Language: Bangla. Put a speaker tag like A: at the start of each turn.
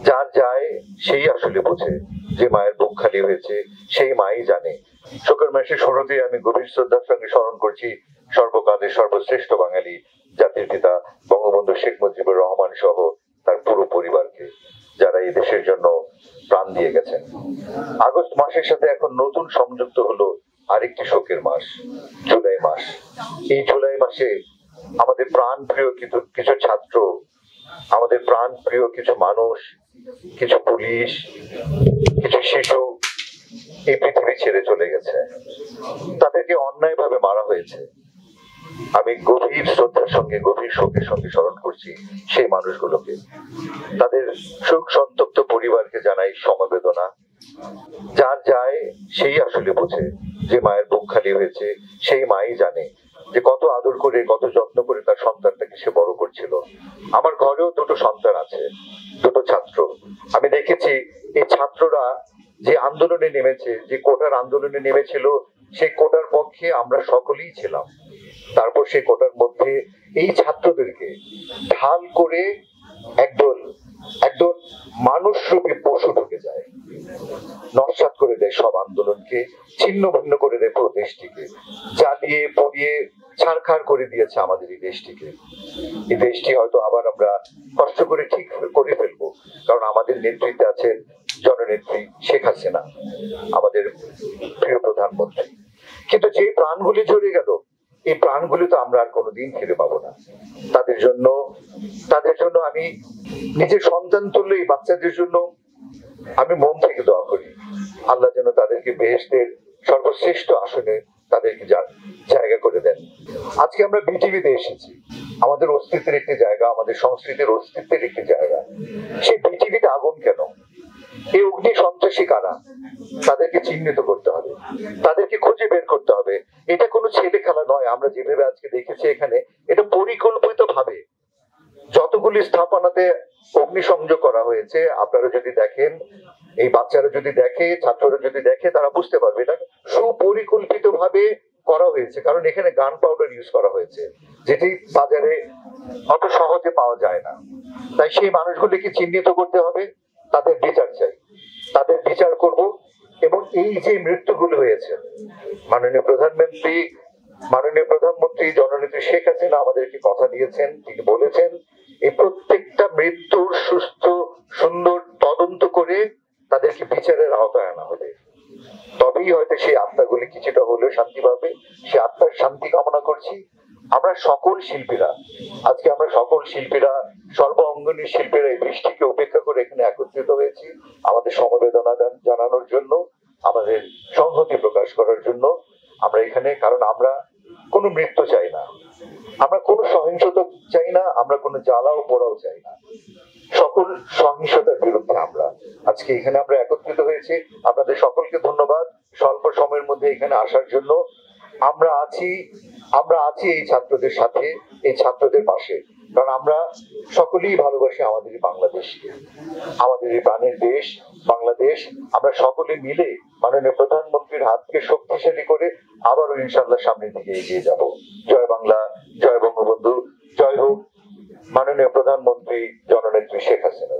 A: যার যায় সেই আসলে বোঝে, যে মায়ের বুক খালি হয়েছে সেই মাই জানে। শোকের মাসের শুরুতে আমি গভীর শ্রদ্ধার সঙ্গে স্মরণ করছি সর্বকালের সর্বশ্রেষ্ঠ বাঙালি জাতির পিতা বঙ্গবন্ধু শেখ মুজিবুর রহমান সহ তার পুরো পরিবারকে, যারা এই দেশের জন্য প্রাণ দিয়ে গেছেন। আগস্ট মাসের সাথে এখন নতুন সংযুক্ত হলো আরেকটি শোকের মাস, জুলাই মাস। এই জুলাই মাসে আমাদের প্রাণ প্রিয় কিছু ছাত্র, আমাদের প্রাণ প্রিয় কিছু মানুষ, কিছু পুলিশ, কিছু শিশু এই পৃথিবী ছেড়ে চলে গেছে। তাদেরকে অন্যায়ভাবে মারা হয়েছে। আমি গভীর শ্রদ্ধার সঙ্গে, গভীর শোকের সঙ্গে স্মরণ করছি সেই মানুষগুলোকে। তাদের শোক সন্তপ্ত পরিবারকে জানাই সমবেদনা। যার যায় সেই আসলে বোঝে, যে মায়ের বুক খালি হয়েছে সেই মাই জানে, যে কত আদর করে, কত যত্ন করে তার সন্তানটাকে সে বড় করছিল। আমার ঘরেও দুটো সন্তান আছে, দুটো ছাত্র। আমি দেখেছি এই ছাত্ররা যে আন্দোলনে নেমেছে, যে কোটার আন্দোলনে নেমেছিল, সেই কোটার পক্ষে আমরা সকলেই ছিলাম। তারপর সেই কোটার মধ্যে এই ছাত্রদেরকে ঢাল করে একদল একদল মানুষরূপী পশু ঢুকে যায়, নস্যাৎ করে দেয় সব আন্দোলনকে, ছিন্ন ভিন্ন করে দেয় পুরো দেশটিকে, জ্বালিয়ে পুড়িয়ে ছারখার করে দিয়েছে আমাদের এই দেশটিকে। এই দেশটি হয়তো আবার আমরা কষ্ট করে ঠিক করে ফেলবো, কারণ আমাদের নেতৃত্বে আছেন জননেত্রী শেখ হাসিনা, আমাদের প্রিয় প্রধানমন্ত্রী। কিন্তু যে প্রাণগুলি ঝরে গেল, এই প্রাণগুলি তো আমরা আর কোনোদিন ফিরে পাবো না। তাদের জন্য আমি নিজের সন্তান তুল্য এই বাচ্চাদের জন্য আমি মন থেকে দোয়া করি, আল্লাহ যেন তাদেরকে বেহেশতের সর্বশ্রেষ্ঠ আসনে তাদেরকে জায়গা করে দেন। আজকে আমরা বিটিভিতে এসেছি, আমাদের অস্তিত্বের একটি জায়গা, আমাদের সংস্কৃতির অস্তিত্বের একটি জায়গা। সেই বিটিভিতে আগুন কেন? এই অগ্নি সন্ত্রাসী কারা? তাদেরকে চিহ্নিত করতে হবে, তাদেরকে খুঁজে বের করতে হবে। এটা কোনো ছেলে খেলা নয়। আমরা যেভাবে আজকে দেখেছি এখানে, এটা পরিকল্পিত ভাবে যতগুলি স্থাপনাতে অগ্নিসংযোগ করা হয়েছে, আপনারা যদি দেখেন, এই বাচ্চারা যদি দেখে, ছাত্ররা যদি দেখে, তারা বুঝতে পারবে এটা সুপরিকল্পিত ভাবে করা হয়েছে। কারণ এখানে গান পাউডার ইউজ করা হয়েছে, যেটি বাজারে অত সহজে পাওয়া যায় না। তাই সেই মানুষগুলিকে চিহ্নিত করতে হবে, তাদের বিচার চাই, তাদের বিচার করব। এবং এই যে মৃত্যুগুলো হয়েছে, মাননীয় প্রধানমন্ত্রী জননেত্রী শেখ হাসিনা আমাদেরকে কথা দিয়েছেন, তিনি বলেছেন এই প্রত্যেকটা মৃত্যুর সুস্থ সুন্দর তদন্ত করে তাদেরকে বিচারের আওতায় আনা হবে। তবেই হয়তো সেই আত্মাগুলি কিছুটা হলেও শান্তি পাবে। সে আত্মার শান্তি কামনা করছি। আমরা সকল শিল্পীরা, আজকে আমরা সকল শিল্পীরা, সর্ব অঙ্গনের শিল্পীরা এই বৃষ্টিকে উপেক্ষা করে এখানে একত্রিত হয়েছি আমাদের সমবেদনা জানানোর জন্য, আমাদের সংহতি প্রকাশ করার জন্য। আমরা এখানে, কারণ আমরা কোনো মৃত্যু চাই না, আমরা কোনো সহিংসতা চাই না, আমরা কোনো জ্বালাও পোড়াও চাই না। সকল সহিংসতার বিরুদ্ধে আমরা আজকে এখানে আমরা একত্রিত হয়েছি। আপনাদের সকলকে ধন্যবাদ স্বল্প সময়ের মধ্যে এখানে আসার জন্য। আমরা আছি এই ছাত্রদের সাথে, এই ছাত্রদের পাশে, কারণ আমরা সকলেই ভালোবাসি আমাদের বাংলাদেশকে, আমাদের এই প্রাণের দেশ বাংলাদেশ। আমরা সকলে মিলে মাননীয় প্রধানমন্ত্রীর হাতকে শক্তিশালী করে আবারও ইনশাআল্লাহ সামনের দিকে এগিয়ে যাব। জয় বাংলা, জয় বঙ্গবন্ধু, জয় হোক মাননীয় প্রধানমন্ত্রী জননেত্রী শেখ হাসিনা।